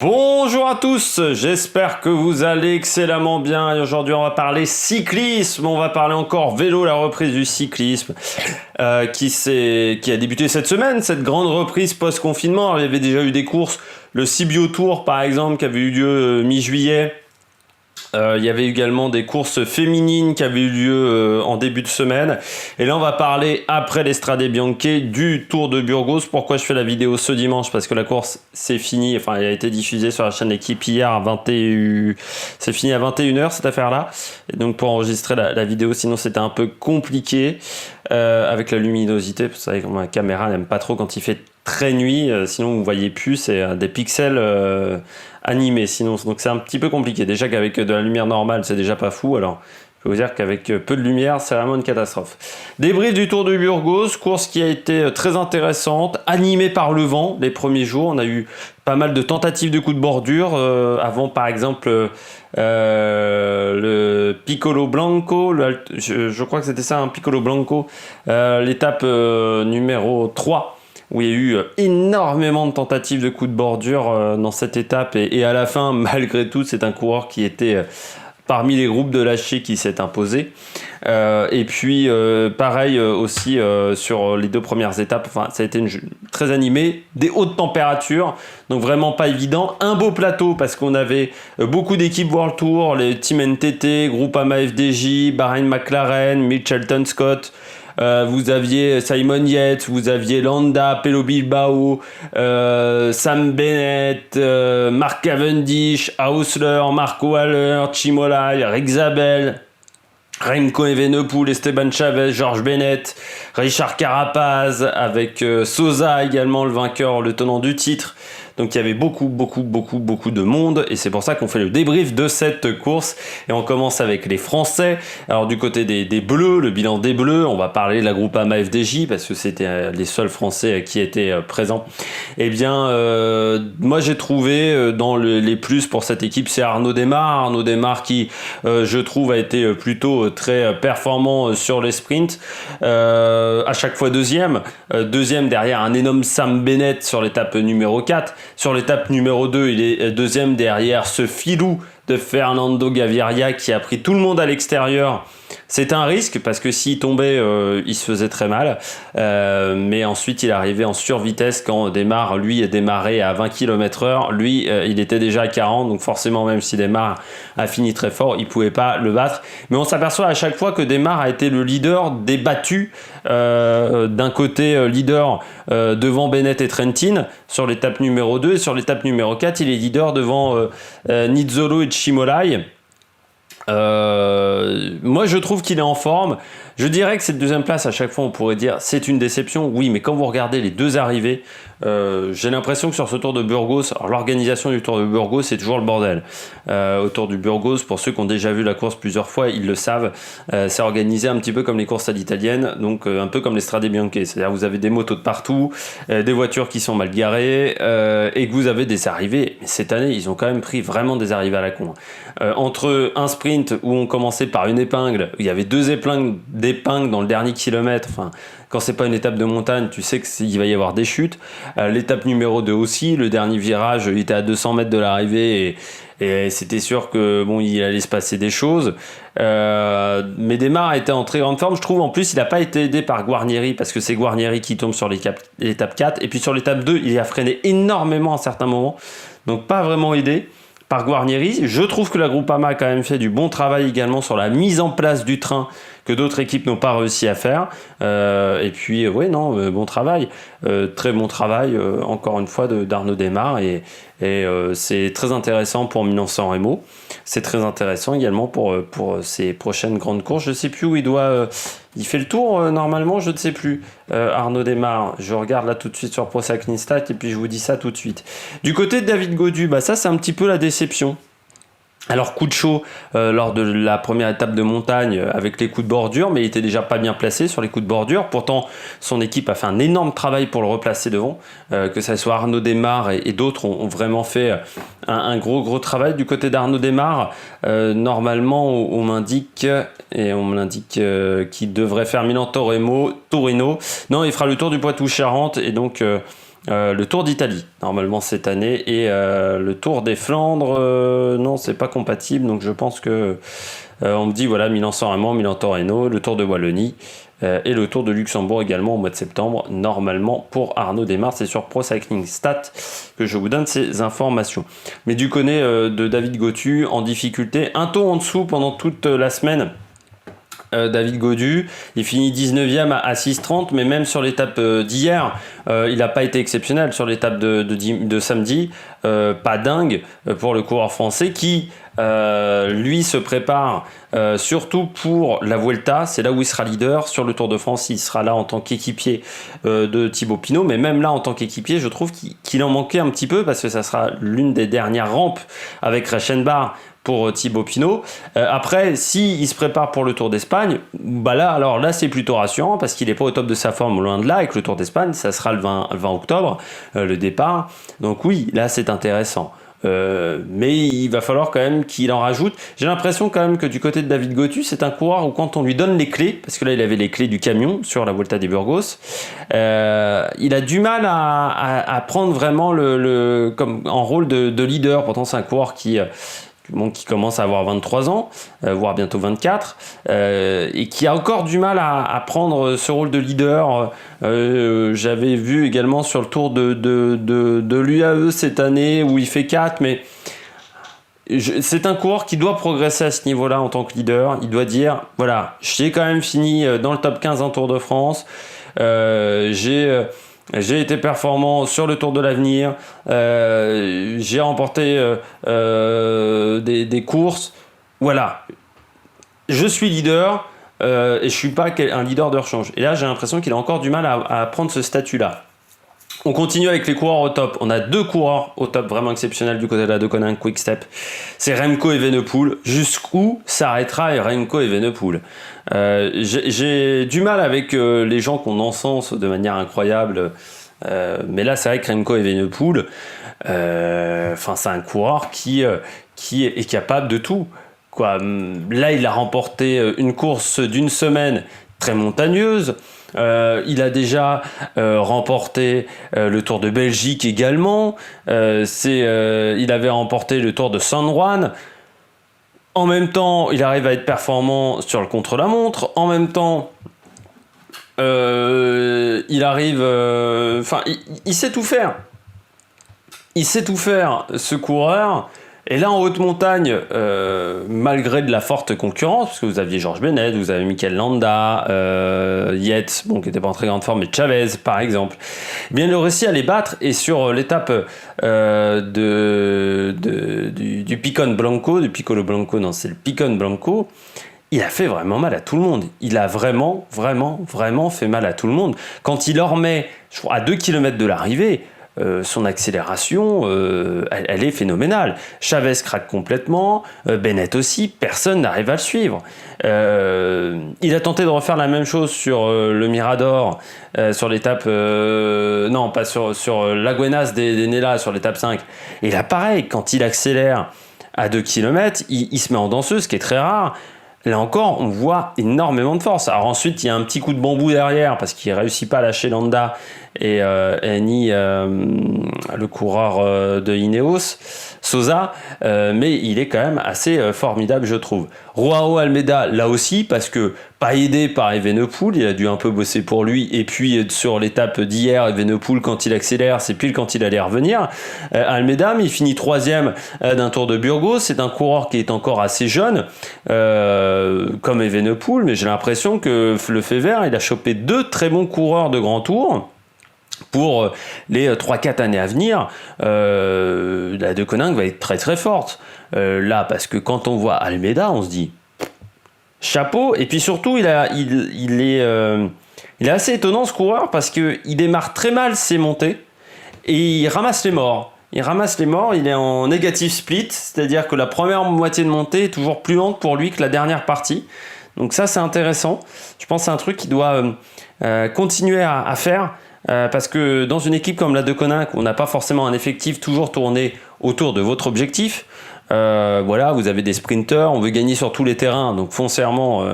Bonjour à tous, j'espère que vous allez excellemment bien et aujourd'hui on va parler cyclisme, on va parler encore vélo, la reprise du cyclisme qui a débuté cette semaine, cette grande reprise post-confinement. Alors, il y avait déjà eu des courses, le Sibio Tour par exemple qui avait eu lieu mi-juillet. Il y avait également des courses féminines qui avaient eu lieu en début de semaine. Et là, on va parler, après l'Estrade Bianche, du Tour de Burgos. Pourquoi je fais la vidéo ce dimanche? Parce que la course, c'est fini. Enfin, elle a été diffusée sur la chaîne L'équipe hier à 21h. C'est fini à 21h, cette affaire-là. Et donc, pour enregistrer la vidéo, sinon, c'était un peu compliqué avec la luminosité. Vous savez que ma caméra n'aime pas trop quand il fait très nuit. Sinon, vous ne voyez plus. C'est des pixels animé, sinon donc c'est un petit peu compliqué. Déjà qu'avec de la lumière normale c'est déjà pas fou, alors je peux vous dire qu'avec peu de lumière c'est vraiment une catastrophe. Débrief du Tour de Burgos, course qui a été très intéressante, animée par le vent les premiers jours. On a eu pas mal de tentatives de coups de bordure avant par exemple le Piccolo Blanco, je crois que c'était ça, un Piccolo Blanco, l'étape numéro 3, où il y a eu énormément de tentatives de coups de bordure dans cette étape. Et à la fin, malgré tout, c'est un coureur qui était parmi les groupes de lâchés qui s'est imposé. Et puis, pareil aussi sur les deux premières étapes. Enfin, ça a été très animé. Des hautes températures, donc vraiment pas évident. Un beau plateau parce qu'on avait beaucoup d'équipes World Tour, les Team NTT, Groupama FDJ, Bahrain McLaren, Mitchelton Scott. Vous aviez Simon Yates, vous aviez Landa, Pello Bilbao, Sam Bennett, Mark Cavendish, Hausler, Marco Haller, Chimolai, Rick Zabel, Remco Evenepoel, Esteban Chavez, George Bennett, Richard Carapaz, avec Sosa également, le vainqueur, le tenant du titre. Donc il y avait beaucoup de monde et c'est pour ça qu'on fait le débrief de cette course. Et on commence avec les Français. Alors du côté des Bleus, le bilan des Bleus, on va parler de la Groupama FDJ parce que c'était les seuls Français qui étaient présents. Eh bien, moi j'ai trouvé dans les plus pour cette équipe, c'est Arnaud Démare. Arnaud Démare qui, je trouve, a été plutôt très performant sur les sprints. À chaque fois deuxième derrière un énorme Sam Bennett sur l'étape numéro 4. Sur l'étape numéro 2, il est deuxième derrière ce filou de Fernando Gaviria qui a pris tout le monde à l'extérieur. C'est un risque parce que s'il tombait, il se faisait très mal. Mais ensuite, il arrivait en survitesse quand Démare, lui, est démarré à 20 km/h. Lui, il était déjà à 40. Donc forcément, même si Démare a fini très fort, il ne pouvait pas le battre. Mais on s'aperçoit à chaque fois que Démare a été le leader des battus. D'un côté, leader devant Bennett et Trentin sur l'étape numéro 2. Et sur l'étape numéro 4, il est leader devant Nizzolo et Chimolai. Moi je trouve qu'il est en forme. Je dirais que cette deuxième place, à chaque fois on pourrait dire c'est une déception, oui, mais quand vous regardez les deux arrivées, j'ai l'impression que sur ce Tour de Burgos, alors l'organisation du Tour de Burgos c'est toujours le bordel. Au Tour du Burgos, pour ceux qui ont déjà vu la course plusieurs fois, ils le savent, c'est organisé un petit peu comme les courses à l'italienne, donc un peu comme l'Estrade Bianche, c'est-à-dire vous avez des motos de partout, des voitures qui sont mal garées, et que vous avez des arrivées. Mais cette année ils ont quand même pris vraiment des arrivées à la con. Entre un sprint où on commençait par une épingle, il y avait deux d'épingles dans le dernier kilomètre, enfin, quand c'est pas une étape de montagne, tu sais qu'il va y avoir des chutes. L'étape numéro 2 aussi, le dernier virage, il était à 200 mètres de l'arrivée et c'était sûr que bon, il allait se passer des choses. Mais Démare a été en très grande forme. Je trouve en plus il n'a pas été aidé par Guarnieri parce que c'est Guarnieri qui tombe sur l'étape 4 et puis sur l'étape 2 il a freiné énormément à certains moments, donc pas vraiment aidé par Guarnieri. Je trouve que la Groupama a quand même fait du bon travail également sur la mise en place du train que d'autres équipes n'ont pas réussi à faire. Et puis, bon travail. Très bon travail, encore une fois, d'Arnaud Démare. Et c'est très intéressant pour Milan-San Remo. C'est très intéressant également pour ses prochaines grandes courses. Je ne sais plus où il doit... il fait le tour normalement, je ne sais plus. Arnaud Démare, je regarde là tout de suite sur Pro Cycling Stats et puis je vous dis ça tout de suite. Du côté de David Gaudu, ça c'est un petit peu la déception. Alors coup de chaud lors de la première étape de montagne avec les coups de bordure, mais il était déjà pas bien placé sur les coups de bordure. Pourtant, son équipe a fait un énorme travail pour le replacer devant. Que ce soit Arnaud Démare et d'autres ont vraiment fait un gros travail. Du côté d'Arnaud Démare, normalement on m'indique qu'il devrait faire Milan-Torino. Non, il fera le tour du Poitou-Charentes et donc le Tour d'Italie, normalement cette année, et le Tour des Flandres, non, c'est pas compatible, donc je pense que on me dit, voilà, Milan-San Remo, Milan-Torino, le Tour de Wallonie, et le Tour de Luxembourg également au mois de septembre, normalement pour Arnaud Desmar. C'est sur Pro Cycling Stat que je vous donne ces informations. Mais du côté de David Gautu, en difficulté, un tour en dessous pendant toute la semaine. David Gaudu, il finit 19e à 6,30, mais même sur l'étape d'hier, il n'a pas été exceptionnel. Sur l'étape de samedi, pas dingue pour le coureur français qui, lui, se prépare surtout pour la Vuelta. C'est là où il sera leader. Sur le Tour de France, il sera là en tant qu'équipier de Thibaut Pinot, mais même là en tant qu'équipier, je trouve qu'il en manquait un petit peu, parce que ça sera l'une des dernières rampes avec Reichenbach pour Thibaut Pinot. Après, s'il se prépare pour le Tour d'Espagne, bah là c'est plutôt rassurant, parce qu'il n'est pas au top de sa forme, loin de là. Avec le Tour d'Espagne, ça sera le 20 octobre, le départ. Donc oui, là c'est intéressant. Mais il va falloir quand même qu'il en rajoute. J'ai l'impression quand même que du côté de David Gautu, c'est un coureur où quand on lui donne les clés, parce que là il avait les clés du camion sur la Volta des Burgos, il a du mal à prendre vraiment comme en rôle de leader. Pourtant c'est un coureur qui commence à avoir 23 ans, voire bientôt 24, et qui a encore du mal à prendre ce rôle de leader. J'avais vu également sur le tour de l'UAE cette année, où il fait 4, mais c'est un coureur qui doit progresser à ce niveau-là en tant que leader. Il doit dire, voilà, j'ai quand même fini dans le top 15 en Tour de France, j'ai été performant sur le Tour de l'Avenir, j'ai remporté des courses, voilà, je suis leader et je suis pas un leader de rechange. Et là j'ai l'impression qu'il a encore du mal à prendre ce statut-là. On continue avec les coureurs au top. On a 2 coureurs au top vraiment exceptionnels du côté de la Deceuninck Quick Step. C'est Remco Evenepoel. Jusqu'où s'arrêtera Remco Evenepoel? J'ai du mal avec les gens qu'on encense de manière incroyable. Mais là, c'est vrai que Remco Evenepoel, c'est un coureur qui est capable de tout, quoi. Là, il a remporté une course d'une semaine très montagneuse. Il a déjà remporté le Tour de Belgique également. Il avait remporté le Tour de San Juan. En même temps, il arrive à être performant sur le contre-la-montre. En même temps, il arrive... il sait tout faire. Il sait tout faire, ce coureur. Et là, en haute montagne, malgré de la forte concurrence, parce que vous aviez Georges Bennett, vous avez Mikel Landa, Yates, qui n'était pas en très grande forme, mais Chavez, par exemple, eh bien, il a réussi à les battre. Et sur l'étape du Picon Blanco, du Piccolo Blanco, non, c'est le Picon Blanco, il a fait vraiment mal à tout le monde. Il a vraiment fait mal à tout le monde. Quand il leur met, je crois, à 2 km de l'arrivée, son accélération, elle est phénoménale. Chavez craque complètement, Bennett aussi, personne n'arrive à le suivre. Il a tenté de refaire la même chose sur le Mirador, sur l'étape... non, pas sur Lagüenas des Nela, sur l'étape 5. Et là, pareil, quand il accélère à 2 km, il se met en danseuse, ce qui est très rare. Là encore, on voit énormément de force. Alors ensuite, il y a un petit coup de bambou derrière, parce qu'il ne réussit pas à lâcher Landa et ni le coureur de Ineos, Sosa, mais il est quand même assez formidable, je trouve. Joao Almeida, là aussi, parce que pas aidé par Evenepoel, il a dû un peu bosser pour lui, et puis sur l'étape d'hier, Evenepoel, quand il accélère, c'est pile quand il allait revenir. Almeida, mais il finit 3e d'un Tour de Burgos. C'est un coureur qui est encore assez jeune, comme Evenepoel, mais j'ai l'impression que le Fever, il a chopé 2 très bons coureurs de grand tour. Pour les 3-4 années à venir, la Deceuninck va être très très forte. Là, parce que quand on voit Almeida, on se dit chapeau. Et puis surtout, il est assez étonnant, ce coureur, parce qu'il démarre très mal ses montées et il ramasse les morts. Il est en négative split, c'est-à-dire que la première moitié de montée est toujours plus lente pour lui que la dernière partie. Donc ça, c'est intéressant. Je pense que c'est un truc qu'il doit continuer à faire. Parce que dans une équipe comme la Deceuninck, on n'a pas forcément un effectif toujours tourné autour de votre objectif. Voilà, vous avez des sprinters, on veut gagner sur tous les terrains, donc foncièrement,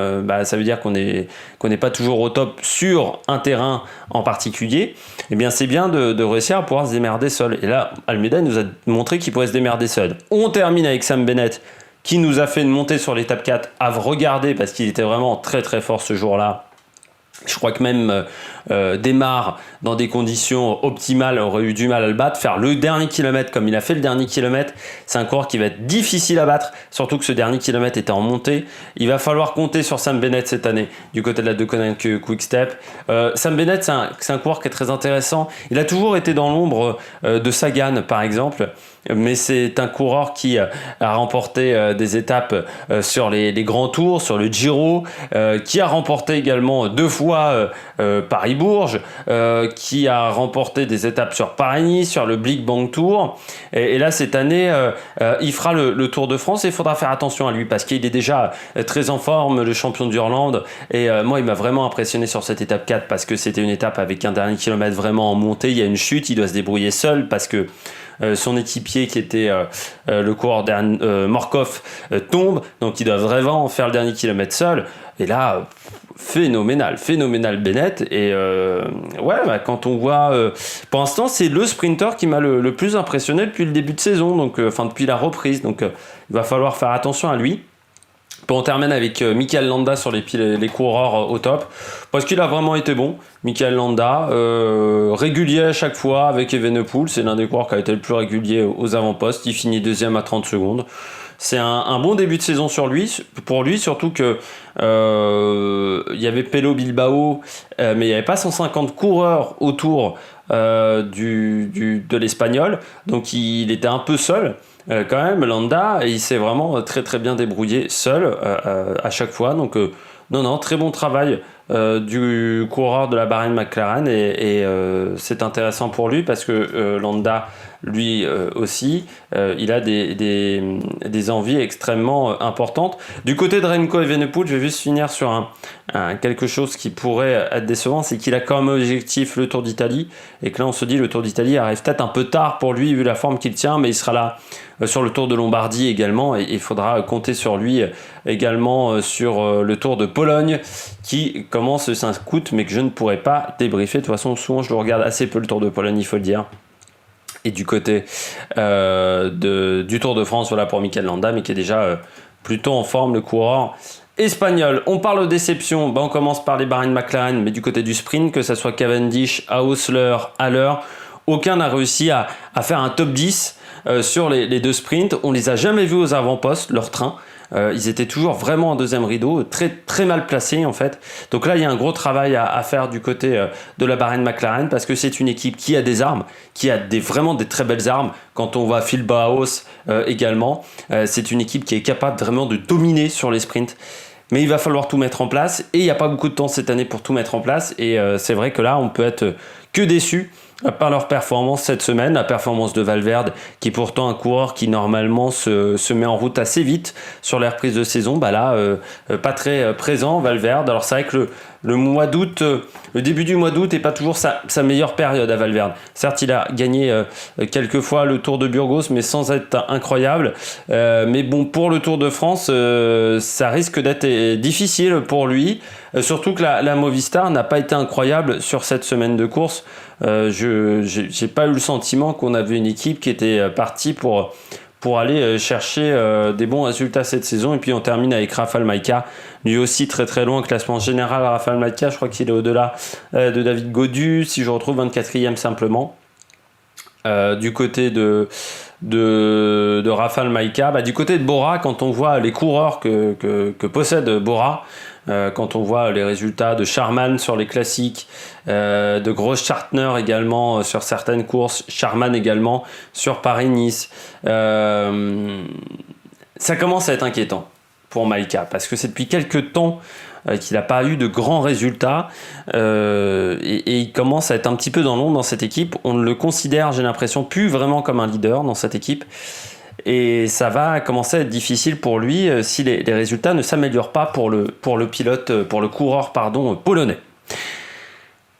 ça veut dire qu'on n'est pas toujours au top sur un terrain en particulier. Eh bien, c'est bien de réussir à pouvoir se démerder seul. Et là, Almeida nous a montré qu'il pouvait se démerder seul. On termine avec Sam Bennett, qui nous a fait une montée sur l'étape 4 à regarder parce qu'il était vraiment très très fort ce jour-là. Je crois que même Démarre dans des conditions optimales aurait eu du mal à le battre. Faire le dernier kilomètre comme il a fait le dernier kilomètre, c'est un coureur qui va être difficile à battre, surtout que ce dernier kilomètre était en montée. Il va falloir compter sur Sam Bennett cette année du côté de la Deceuninck Quick Step. Sam Bennett, c'est un coureur qui est très intéressant. Il a toujours été dans l'ombre de Sagan par exemple, mais c'est un coureur qui a remporté des étapes sur les grands tours, sur le Giro, qui a remporté également 2 fois Paris-Bourges, qui a remporté des étapes sur Paris-Nice, sur le Blick-Bank Tour. Et là, cette année, il fera le Tour de France et il faudra faire attention à lui parce qu'il est déjà très en forme, le champion d'Irlande. Et moi, il m'a vraiment impressionné sur cette étape 4 parce que c'était une étape avec un dernier kilomètre vraiment en montée. Il y a une chute, il doit se débrouiller seul parce que son équipier qui était le coureur Morkov tombe, donc il doit vraiment faire le dernier kilomètre seul. Et là, phénoménal Bennett. Et quand on voit, pour l'instant, c'est le sprinter qui m'a le plus impressionné depuis le début de saison, donc depuis la reprise. Donc il va falloir faire attention à lui. On termine avec Mikel Landa sur les coureurs au top, parce qu'il a vraiment été bon. Mikel Landa, régulier à chaque fois avec Evenepoel, c'est l'un des coureurs qui a été le plus régulier aux avant-postes. Il finit deuxième à 30 secondes. C'est un bon début de saison pour lui, surtout que il y avait Pello Bilbao, mais il n'y avait pas 150 coureurs autour de l'Espagnol, donc il était un peu seul. Quand même, Landa, il s'est vraiment très très bien débrouillé seul à chaque fois. Donc, très bon travail du coureur de la Bahrain McLaren et c'est intéressant pour lui parce que Landa, lui aussi, il a des envies extrêmement importantes. Du côté de Remco Evenepoel, je vais juste finir sur quelque chose qui pourrait être décevant, c'est qu'il a comme objectif le Tour d'Italie et que là on se dit le Tour d'Italie arrive peut-être un peu tard pour lui vu la forme qu'il tient, mais il sera là sur le Tour de Lombardie également et il faudra compter sur lui également sur le Tour de Pologne qui commence le 5 août mais que je ne pourrais pas débriefer. De toute façon, souvent je le regarde assez peu le Tour de Pologne, il faut le dire. Et du côté du Tour de France, voilà pour Mikel Landa, mais qui est déjà plutôt en forme, le coureur espagnol. On parle de déception, on commence par les Bahrain McLaren, mais du côté du sprint, que ce soit Cavendish, Hausler, Haller, aucun n'a réussi à faire un top 10 sur les 2 sprints. On les a jamais vus aux avant-postes, leur train. Ils étaient toujours vraiment en deuxième rideau, très, très mal placés en fait. Donc là, il y a un gros travail à faire du côté de la Bahrain McLaren parce que c'est une équipe qui a des armes, qui a vraiment des très belles armes. Quand on voit Phil Bauhaus également, c'est une équipe qui est capable vraiment de dominer sur les sprints. Mais il va falloir tout mettre en place et il n'y a pas beaucoup de temps cette année pour tout mettre en place. Et c'est vrai que là, on peut être que déçu par leur performance cette semaine, la performance de Valverde, qui est pourtant un coureur qui normalement se met en route assez vite sur les reprises de saison. Pas très présent Valverde. Alors c'est vrai que le mois d'août, le début du mois d'août n'est pas toujours sa meilleure période à Valverde. Certes, il a gagné quelques fois le Tour de Burgos, mais sans être incroyable. Mais bon, pour le Tour de France, ça risque d'être difficile pour lui. Surtout que la Movistar n'a pas été incroyable sur cette semaine de course. J'ai pas eu le sentiment qu'on avait une équipe qui était partie pour aller chercher des bons résultats cette saison. Et puis on termine avec Rafał Majka, lui aussi très très loin, classement général. Rafał Majka, je crois qu'il est au-delà de David Gaudu, si je retrouve 24e simplement. Du côté de Rafał Majka, du côté de Bora, quand on voit les coureurs que possède Bora, quand on voit les résultats de Sharman sur les classiques, de Großschartner également sur certaines courses, Sharman également sur Paris-Nice, ça commence à être inquiétant pour Majka parce que c'est depuis quelques temps qu'il n'a pas eu de grands résultats et il commence à être un petit peu dans l'ombre dans cette équipe. On ne le considère, j'ai l'impression, plus vraiment comme un leader dans cette équipe. Et ça va commencer à être difficile pour lui si les résultats ne s'améliorent pas pour le pilote, pour le coureur polonais.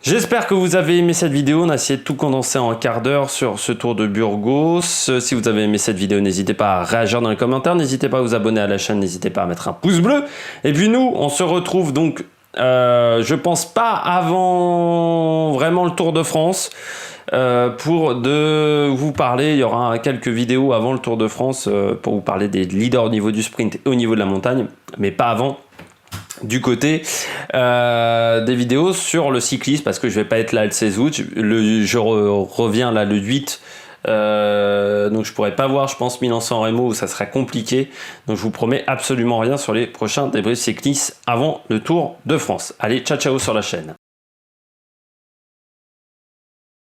J'espère que vous avez aimé cette vidéo, on a essayé de tout condenser en un quart d'heure sur ce Tour de Burgos. Si vous avez aimé cette vidéo, n'hésitez pas à réagir dans les commentaires, n'hésitez pas à vous abonner à la chaîne, n'hésitez pas à mettre un pouce bleu. Et puis nous, on se retrouve donc, je pense pas avant vraiment le Tour de France, pour vous parler, il y aura quelques vidéos avant le Tour de France pour vous parler des leaders au niveau du sprint et au niveau de la montagne, mais pas avant. Du côté des vidéos sur le cyclisme, parce que je vais pas être là le 16 août, je reviens là le 8, donc je pourrais pas voir, je pense, Milan-San Remo, où ça sera compliqué, donc je vous promets absolument rien sur les prochains débriefs cyclistes avant le Tour de France. Allez, ciao ciao sur la chaîne.